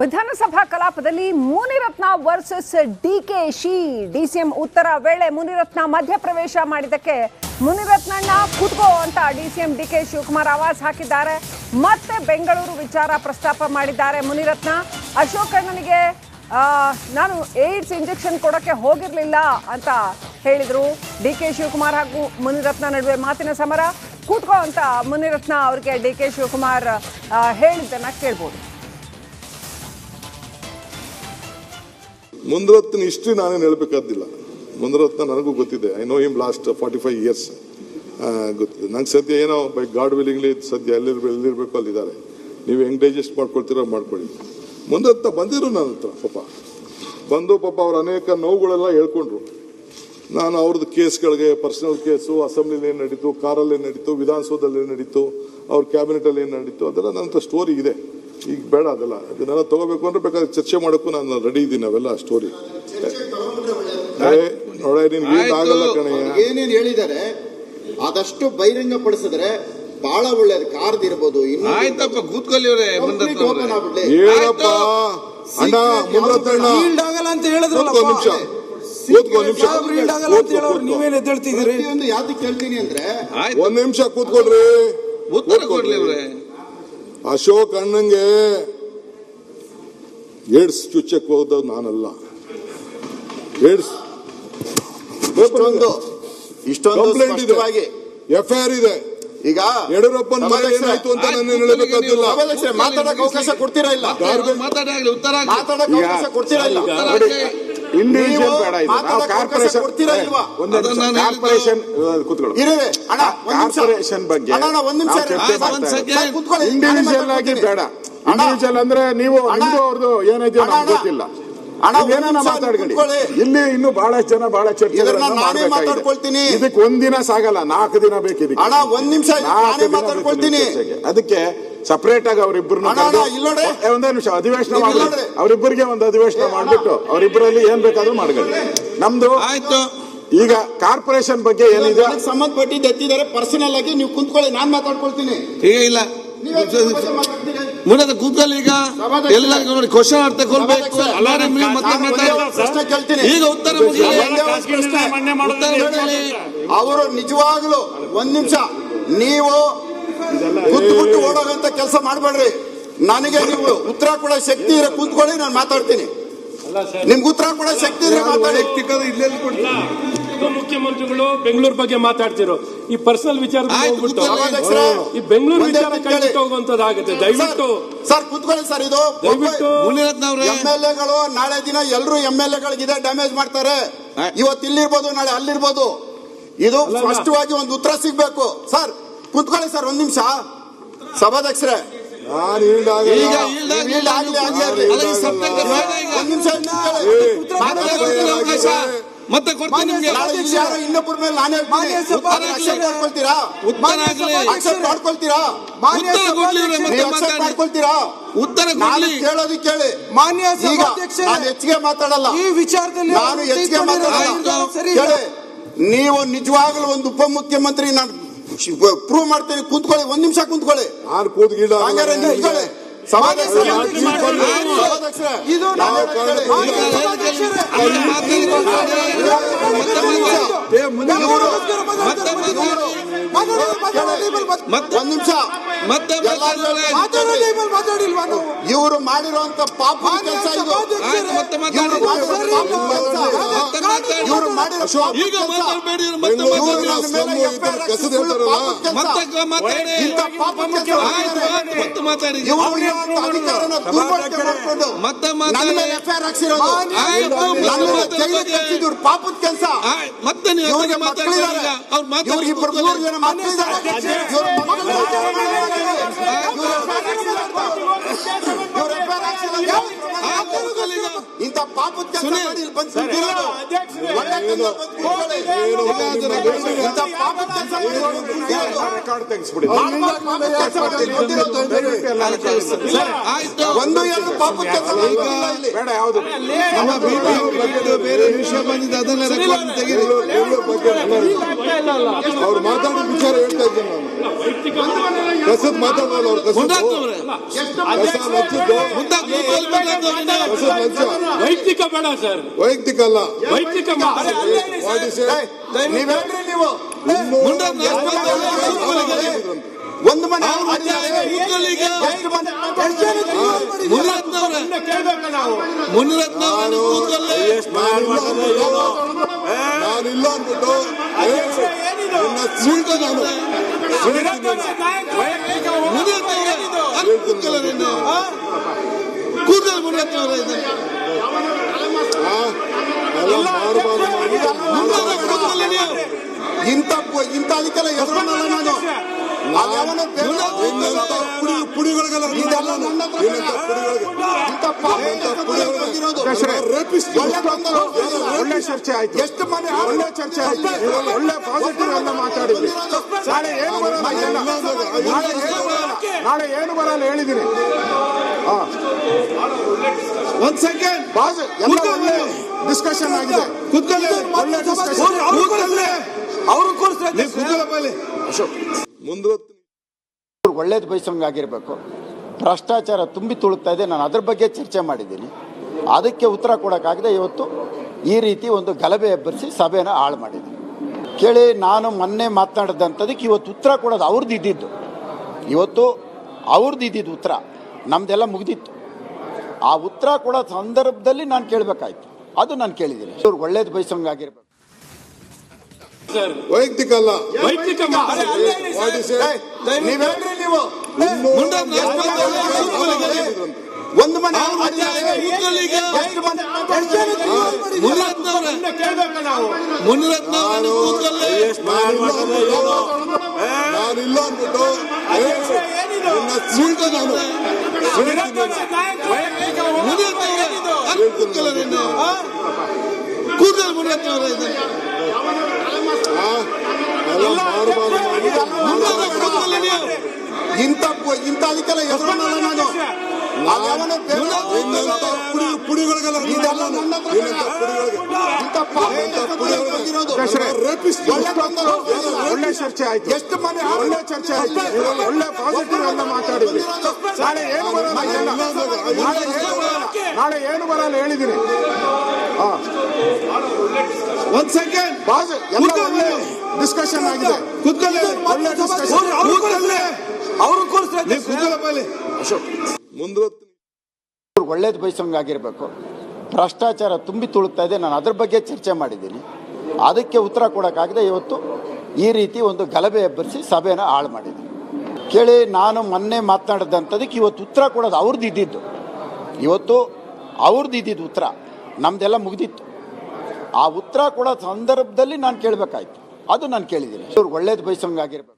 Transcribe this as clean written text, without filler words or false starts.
ವಿಧಾನಸಭಾ ಕಲಾಪದಲ್ಲಿ Munirathna versus DKShi. DCM ಉತ್ತರ ವೇಳೆ ಮುನಿರತ್ನ ಮಧ್ಯಪ್ರವೇಶ ಮಾಡಿದ್ದಕ್ಕೆ ಮುನಿರತ್ನಣ್ಣ ಕೂತ್ಕೋ ಅಂತ ಡಿಸಿಎಂ ಡಿಕೆ ಶಿವಕುಮಾರ್ ಆವಾಜ್ ಹಾಕಿದ್ದಾರೆ. ಮತ್ತೆ ಬೆಂಗಳೂರು ವಿಚಾರ ಪ್ರಸ್ತಾಪ ಮಾಡಿದ್ದಾರೆ ಮುನಿರತ್ನ. ಅಶೋಕ್ ಅಣ್ಣನಿಗೆ ನಾನು ಏಡ್ಸ್ ಇಂಜೆಕ್ಷನ್ ಕೊಡೋಕ್ಕೆ ಹೋಗಿರಲಿಲ್ಲ ಅಂತ ಹೇಳಿದರು. ಡಿಕೆ ಶಿವಕುಮಾರ್ ಹಾಗೂ ಮುನಿರತ್ನ ನಡುವೆ ಮಾತಿನ ಸಮರ. ಕೂತ್ಕೋ ಅಂತ ಮುನಿರತ್ನ ಅವರಿಗೆ ಡಿಕೆ ಶಿವಕುಮಾರ್ ಹೇಳಿದ್ದನ್ನು ಕೇಳ್ಬೋದು. ಮುನಿರತ್ನ ಹಿಸ್ಟ್ರಿ ನಾನೇನು ಹೇಳಬೇಕಾದಿಲ್ಲ. ಮುನಿರತ್ನ ನನಗೂ ಗೊತ್ತಿದೆ. I know him last 45 years ಗೊತ್ತಿದೆ ನಂಗೆ. ಸದ್ಯ ಏನೋ ಬೈ ಗಾಡ್ ವಿಲ್ಲಿಂಗ್ಲಿ ಸದ್ಯ ಎಲ್ಲಿರಬೇಕು ಅಲ್ಲಿದ್ದಾರೆ. ನೀವು ಹೆಂಗೆ ಡೈಜೆಸ್ಟ್ ಮಾಡ್ಕೊಳ್ತೀರೋ ಮಾಡ್ಕೊಳ್ಳಿ. ಮುನಿರತ್ನ ಬಂದಿರು ನನ್ನ ಹತ್ರ. ಪಾಪ ಅವ್ರ ಅನೇಕ ನೋವುಗಳೆಲ್ಲ ಹೇಳ್ಕೊಂಡ್ರು. ನಾನು ಅವ್ರದ್ದು ಕೇಸ್ಗಳಿಗೆ, ಪರ್ಸನಲ್ ಕೇಸು, ಅಸೆಂಬ್ಲಿಲಿ ಏನು ನಡೀತು, ಕಾರಲ್ಲಿ ಏನು ನಡೀತು, ವಿಧಾನಸೌಧದಲ್ಲಿ ಏನು ನಡೀತು, ಅವ್ರ ಕ್ಯಾಬಿನೆಟಲ್ಲಿ ಏನು ನಡೀತು, ಅದೆಲ್ಲ ನನ್ನ ಹತ್ರ ಸ್ಟೋರಿ ಇದೆ. ಈಗ ಬೇಡ ಅದೆಲ್ಲ. ಅದನ್ನೆಲ್ಲ ತಗೋಬೇಕು ಅಂದ್ರೆ ಬೇಕಾದ್ರೆ ಚರ್ಚೆ ಮಾಡೋಕ್ಕೂ ನಾನು ರೆಡಿ ಇದ್ದೀನಿ. ಅವೆಲ್ಲ ಸ್ಟೋರಿ ನೋಡ ಆಗಲ್ಲ ಕಣಯ್ಯ. ಏನೇನು ಹೇಳಿದ್ದಾರೆ ಆದಷ್ಟು ಬಹಿರಂಗ ಪಡಿಸಿದ್ರೆ ಬಹಳ ಒಳ್ಳೇದು. ಕಾರ್ಡ್ ಇರ್ಬೋದು. ಆಯ್ತಪ್ಪ ಕೂತ್ಕೊಳ್ಳಿ ಅವರೇ. ಹೇಳಪ್ಪ ಅಣ್ಣ ಮುನಿರತ್ನ ಆಗಲ್ಲ ಅಂತ ಹೇಳಿದ್ರಲ್ಲ. ನೀವೇನ್ ಎದ್ದೇಳ್ತಿದ್ದೀರಿ? ಯಾವ್ದಕ್ಕೆ ಕೇಳ್ತೀನಿ ಅಂದ್ರೆ ಒಂದ್ ನಿಮಿಷ ಕೂತ್ಕೊಳ್ರಿ. ಉತ್ತರ ಕೊಡ್ಲಿ ಅವ್ರೆ. ಅಶೋಕ್ ಅಣ್ಣಂಗೆ ಏಡ್ಸ್ ಚುಚ್ಚಕ್ಕೆ ಹೋದ ನಾನಲ್ಲ. ಏಡ್ಸ್ ಇಷ್ಟೊಂದು ಕಂಪ್ಲೇಂಟ್ ಇದೆ, FIR ಇದೆ. ಈಗ ಯಡಿಯೂರಪ್ಪನ ಮೇಲೆ ಏನಾಯ್ತು ಅಂತ ನಾನು ಹೇಳಬೇಕಾಗಿಲ್ಲ. ಮಾತಾಡಕ್ಕೆ ಅವಕಾಶ ಕೊಡ್ತೀರಾ ಇಲ್ಲ? ಮಾತಾಡಲಿ ಉತ್ತರ ಮಾತಾಡಕ್ಕೆ ಅವಕಾಶ ಕೊಡ್ತೀರಾ ಇಲ್ಲ? ಇಂಡಿವಿಜುವಲ್ ಬೇಡ. ಇದು ಕಾರ್ಪೊರೇಷನ್ ಕೊಡ್ತೀರಾ ಇಲ್ವಾ? ಕಾರ್ಪೊರೇಷನ್ ಕೂತ್ಕೊಳ್ಳಿ. ಕಾರ್ಪೊರೇಷನ್ ಬಗ್ಗೆ ಇಂಡಿವಿಜುವಲ್ ಆಗಿ ಬೇಡ. ಇಂಡಿವಿಜುವಲ್ ಅಂದ್ರೆ ನೀವು ನಿಮ್ದು ಅವ್ರದ್ದು ಏನಿದೆ ನಮ್ಗೆ ಗೊತ್ತಿಲ್ಲ. ಏನೇನ ಮಾತಾಡ್ಕೊಳ್ಳಿ. ಇಲ್ಲಿ ಇನ್ನು ಬಹಳಷ್ಟು ಜನ ಬಹಳ ಚರ್ಚೆಗಳನ್ನ ಮಾತಾಡ್ಕೊಳ್ತೀನಿ. ಇದಕ್ಕೆ ಒಂದಿನ ಸಾಗಲ್ಲ, 4 ದಿನ ಬೇಕು. ಇದಕ್ಕೆ ಒಂದ್ ನಿಮಿಷ ಮಾತಾಡ್ಕೊಳ್ತೀನಿ. ಅದಕ್ಕೆ ಸಪರೇಟ್ ಆಗಿ ಅವರಿಬ್ಬರನ್ನ ಒಂದೇ ನಿಮಿಷ ಅಧಿವೇಶನ ಮಾಡಿ, ಅವರಿಬ್ಬರಿಗೆ ಒಂದು ಅಧಿವೇಶನ ಮಾಡ್ಬಿಟ್ಟು ಅವರಿಬ್ಬರಲ್ಲಿ ಏನ್ ಬೇಕಾದ್ರೂ ಮಾಡ್ಕೊಳ್ಳಿ. ನಮ್ದು ಆಯ್ತು. ಈಗ ಕಾರ್ಪೊರೇಷನ್ ಬಗ್ಗೆ ಏನಿದೆ ಸಂಬಂಧಪಟ್ಟಿದ್ದು ಎತ್ತಿದ್ದಾರೆ. ಪರ್ಸನಲ್ ಆಗಿ ನೀವು ಕುಂತ್ಕೊಳ್ಳಿ, ನಾನ್ ಮಾತಾಡ್ಕೊಳ್ತೀನಿ. ಈಗ ಇಲ್ಲ ಮುಂದೆ ಕೂತ್ಕೊಳ್ಳಿ. ಈಗ ಎಲ್ಲ ನೋಡಿ ಕ್ವಶನ್ ಅರ್ಥ ಕೊಡ್ಬೇಕು. ಪ್ರಶ್ನೆ ಕೇಳ್ತೀನಿ. ಈಗ ಉತ್ತರ ಅವರು ನಿಜವಾಗ್ಲು ಒಂದ್ ನಿಮಿಷ ನೀವು ಕೂತ್ಬಿಟ್ಟು ಓಡೋಗಂತ ಕೆಲಸ ಮಾಡಬೇಡ್ರಿ. ನನಗೆ ನೀವು ಉತ್ತರ ಕೊಡೋ ಶಕ್ತಿ ಇರೋ ಕೂತ್ಕೊಳ್ಳಿ, ನಾನು ಮಾತಾಡ್ತೀನಿ. ನಿಮ್ಗೆ ಉತ್ತರ ಕೊಡೋ ಶಕ್ತಿ ಇದ್ರೆ ಮಾತಾಡಿ. ಮುಖ್ಯಮಂತ್ರಿಗಳು ಬೆಂಗಳೂರು ಬಗ್ಗೆ ಮಾತಾಡ್ತಿರೋ ಈ ಪರ್ಸನಲ್ ವಿಚಾರ ಈ ಬೆಂಗಳೂರು ವಿಚಾರ ಕೈಬಿಟ್ಟು ಹೋಗುವಂತದ್ದಾಗುತ್ತೆ. ದಯವಿಟ್ಟು ಸರ್ ಕೂತ್ಕೊಳ್ಳಿ ಸರ್. ಇದು ದಯವಿಟ್ಟು MLAಗಳು ನಾಳೆ ದಿನ ಎಲ್ಲರೂ MLAಗಳಿಗಿದೆ ಡ್ಯಾಮೇಜ್ ಮಾಡ್ತಾರೆ. ಇವತ್ತು ಇಲ್ಲಿರ್ಬೋದು, ನಾಳೆ ಅಲ್ಲಿರ್ಬೋದು. ಇದು ಸ್ಪಷ್ಟವಾಗಿ ಒಂದು ಉತ್ತರ ಸಿಗ್ಬೇಕು. ಸರ್ ಕೂತ್ಕೊಳ್ಳಿ ಸರ್ ಒಂದ್ ನಿಮಿಷ. ಸಭಾಧ್ಯಕ್ಷರೇ ಮತ್ತೆ ಕೊಡ್ತೀನಿ ನಿಮ್ಗೆ. ಇನ್ನೊಬ್ಬರ ಮೇಲೆ ನಾನೇ ಮಾಡ್ಕೊಳ್ತೀರಾ? ಉತ್ತರ ಕೇಳೋದು ಕೇಳಿ. ನಾನು ಹೆಚ್ಚಿಗೆ ಮಾತಾಡಲ್ಲ ಈ ವಿಚಾರದಲ್ಲಿ. ನಾನು ಹೆಚ್ಚಿಗೆ ಮಾತಾಡಲ್ಲ. ನೀವು ನಿಜವಾಗ್ಲೂ ಒಂದು ಉಪಮುಖ್ಯಮಂತ್ರಿ ನಾನು ಪ್ರೂವ್ ಮಾಡ್ತೇನೆ. ಕೂತ್ಕೊಳ್ಳಿ, ಒಂದ್ ನಿಮಿಷ ಕೂತ್ಕೊಳ್ಳಿ. ಇವರು ಮಾಡಿರುವಂತ ಪಾಪ ಕೆಲಸ ಇದು. ಇವರು ಮಾಡಿರೋ ಪಾಪದ ಕೆಲಸ. ಮತ್ತೆ ಇಂಥ ಪಾಪದ ಕೆಲಸ ಸುನೀಲ್, ಮಾಡಿ ಇಲ್ಲಿ ಬಂದು ಕೂತ್ಕೊಳ್ಳೋದು. ಒಳ್ಳೆ ಕೆಲಸ ಬಂದು ಕೂತ್ಕೊಳ್ಳಿ. ಇಂಥ ಪಾಪದ ಕೆಲಸ ಮಾಡಿ ರೆಕಾರ್ಡ್ ತೆಗಿಸ್ಬಿಡಿ. ಆಯ್ತು. ಒಂದು ಎರಡು ಪಾಪದ ಕೆಲಸ ಮಾಡಿಲ್ಲ ಇಲ್ಲಿ. ಬೇಡ ಯಾವ್ದು ನಮ್ಮ ಬಿಟ್ಟು ಬೇರೆ ವಿಷಯ ಬಂದಿದೆ ಅದನ್ನ ರೆಕಾರ್ಡ್ ತೆಗೆದು ಅವ್ರು ಮಾತಾಡಿದ ವಿಚಾರ ಹೇಳ್ತಾ ಇದ್ದೀನಿ ನಾನು. ಕಸದ ಮಾತಾಡಲ್ಲ ಅವ್ರು ಕಸದ ಮುನ್ನೂರ ಅವರೇ ಕಸ ಹಚ್ಚಿದ್ದು ಕಸದ ಲಂಚ ವೈಯಕ್ತಿಕ ಬೇಡ ಸರ್, ವೈಯಕ್ತಿಕ ಅಲ್ಲ. ವೈಯಕ್ತಿಕ What is it? ನೀವ್ ಹೇಳ್ರಿ ನೀವು ಒಂದು ಮನೆ ಎಷ್ಟು ಮನೆ ನಾನಿಲ್ಲ ಅಂದ್ಬಿಟ್ಟು ಸೀಟ ನಾನು ಕೂದಲು ಮುನ್ನೂರ ಇಂಥ ಅದಕ್ಕೆಲ್ಲ ಎದುರಲ್ಲ ನಾನು ಅದ್ಯಾವನೋ ಪುಡಿಗಳಿಗೆಲ್ಲ ಇದೆಲ್ಲ ನನ್ನ ಹತ್ರ ಬೇಡ. ಇಂಥ ಪಾಪ ಬಂದಿರೋದು. ಒಳ್ಳೆ ಚರ್ಚೆ ಆಯ್ತು. ಎಷ್ಟು ಮನೆ ಒಳ್ಳೆ ಚರ್ಚೆ ಆಯ್ತು. ಒಳ್ಳೆ ಪಾಸಿಟಿವ್ ಎಲ್ಲ ಮಾತಾಡಿದ್ವಿ. ನಾಳೆ ಏನು ಬರಲ್ಲ ನಾಳೆ ಏನು ಬರಲ್ಲ ಹೇಳಿದ್ದೀನಿ. ಒಂದ್ ಸೆಕೆಂಡ್ ಬಾಸ್ ಎಲ್ಲ ಒಳ್ಳೆ ಡಿಸ್ಕಷನ್ ಆಗಿದೆ. ಒಳ್ಳೆ ಡಿಸ್ಕಷನ್. ಅವರು ಕೂರಿಸ್ತಾರೆ ಒಳ್ಳೇದು ಬಯಸಂಗಾಗಿರ್ಬೇಕು. ಭ್ರಷ್ಟಾಚಾರ ತುಂಬಿ ತುಳುಕ್ತಾ ಇದೆ. ನಾನು ಅದ್ರ ಬಗ್ಗೆ ಚರ್ಚೆ ಮಾಡಿದ್ದೀನಿ. ಅದಕ್ಕೆ ಉತ್ತರ ಕೊಡೋಕ್ಕಾಗದೆ ಇವತ್ತು ಈ ರೀತಿ ಒಂದು ಗಲಭೆ ಎಬ್ಬರಿಸಿ ಸಭೆನ ಹಾಳು ಮಾಡಿದ್ದೀನಿ. ಕೇಳಿ, ನಾನು ಮೊನ್ನೆ ಮಾತನಾಡಿದಂಥದಕ್ಕೆ ಇವತ್ತು ಉತ್ತರ ಕೊಡೋದು ಅವ್ರದ್ದು ಇದ್ದಿದ್ದು. ಇವತ್ತು ಅವ್ರದ್ದು ಇದ್ದಿದ್ದು ಉತ್ತರ, ನಮ್ದೆಲ್ಲ ಮುಗಿದಿತ್ತು. ಆ ಉತ್ತರ ಕೊಡೋ ಸಂದರ್ಭದಲ್ಲಿ ನಾನು ಕೇಳಬೇಕಾಯ್ತು. ಅದು ನಾನು ಕೇಳಿದ್ದೀನಿ. ಇವ್ರು ಒಳ್ಳೇದು ಬಯಸಂಗಾಗಿರ್ಬೇಕು. ವೈಯಕ್ತಿಕ ಅಲ್ಲ. ವೈಯಕ್ತಿಕ What is it? ನೀವ್ ಹೇಳ್ರಿ ನೀವು ಒಂದು ಮನೆ ಎಷ್ಟು ಮನೆ ನಾನಿಲ್ಲ ಅಂದ್ಬಿಟ್ಟು ಸೀಟ ನಾನು ಕೂದಲು ಮುನ್ನೂರ ಇಂಥ ಅದಕ್ಕೆಲ್ಲ ಎದುರಲ್ಲ ನಾನು ಅದ್ಯಾವನೋ ಪುಡಿಗಳಿಗೆಲ್ಲ ಇದೆಲ್ಲ ನನ್ನ ಹತ್ರ ಬೇಡ. ಇಂಥ ಪಾಪ ಬಂದಿರೋದು. ಒಳ್ಳೆ ಚರ್ಚೆ ಆಯ್ತು. ಎಷ್ಟು ಮನೆ ಒಳ್ಳೆ ಚರ್ಚೆ ಆಯ್ತು. ಒಳ್ಳೆ ಪಾಸಿಟಿವ್ ಎಲ್ಲ ಮಾತಾಡಿದ್ವಿ. ನಾಳೆ ಏನು ಬರಲ್ಲ ನಾಳೆ ಏನು ಬರಲ್ಲ ಹೇಳಿದ್ದೀನಿ. ಒಂದ್ ಸೆಕೆಂಡ್ ಬಾಸ್ ಎಲ್ಲ ಒಳ್ಳೆ ಡಿಸ್ಕಷನ್ ಆಗಿದೆ. ಒಳ್ಳೆ ಡಿಸ್ಕಷನ್. ಅವರು ಕೂರಿಸ್ತಾರೆ ಒಳ್ಳೇದು ಬಯಸಂಗಾಗಿರ್ಬೇಕು. ಭ್ರಷ್ಟಾಚಾರ ತುಂಬಿ ತುಳುಕ್ತಾ ಇದೆ. ನಾನು ಅದ್ರ ಬಗ್ಗೆ ಚರ್ಚೆ ಮಾಡಿದ್ದೀನಿ. ಅದಕ್ಕೆ ಉತ್ತರ ಕೊಡೋಕ್ಕಾಗದೆ ಇವತ್ತು ಈ ರೀತಿ ಒಂದು ಗಲಭೆ ಎಬ್ಬರಿಸಿ ಸಭೆನ ಹಾಳು ಮಾಡಿದ್ದೀನಿ. ಕೇಳಿ, ನಾನು ಮೊನ್ನೆ ಮಾತನಾಡಿದಂಥದಕ್ಕೆ ಇವತ್ತು ಉತ್ತರ ಕೊಡೋದು ಅವ್ರದ್ದು ಇದ್ದಿದ್ದು. ಇವತ್ತು ಅವ್ರದ್ದು ಇದ್ದಿದ್ದು ಉತ್ತರ, ನಮ್ದೆಲ್ಲ ಮುಗಿದಿತ್ತು. ಆ ಉತ್ತರ ಕೊಡೋ ಸಂದರ್ಭದಲ್ಲಿ ನಾನು ಕೇಳಬೇಕಾಯ್ತು. ಅದು ನಾನು ಕೇಳಿದ್ದೀನಿ. ಇವ್ರು ಒಳ್ಳೇದು ಬಯಸಂಗಾಗಿರ್ಬೇಕು.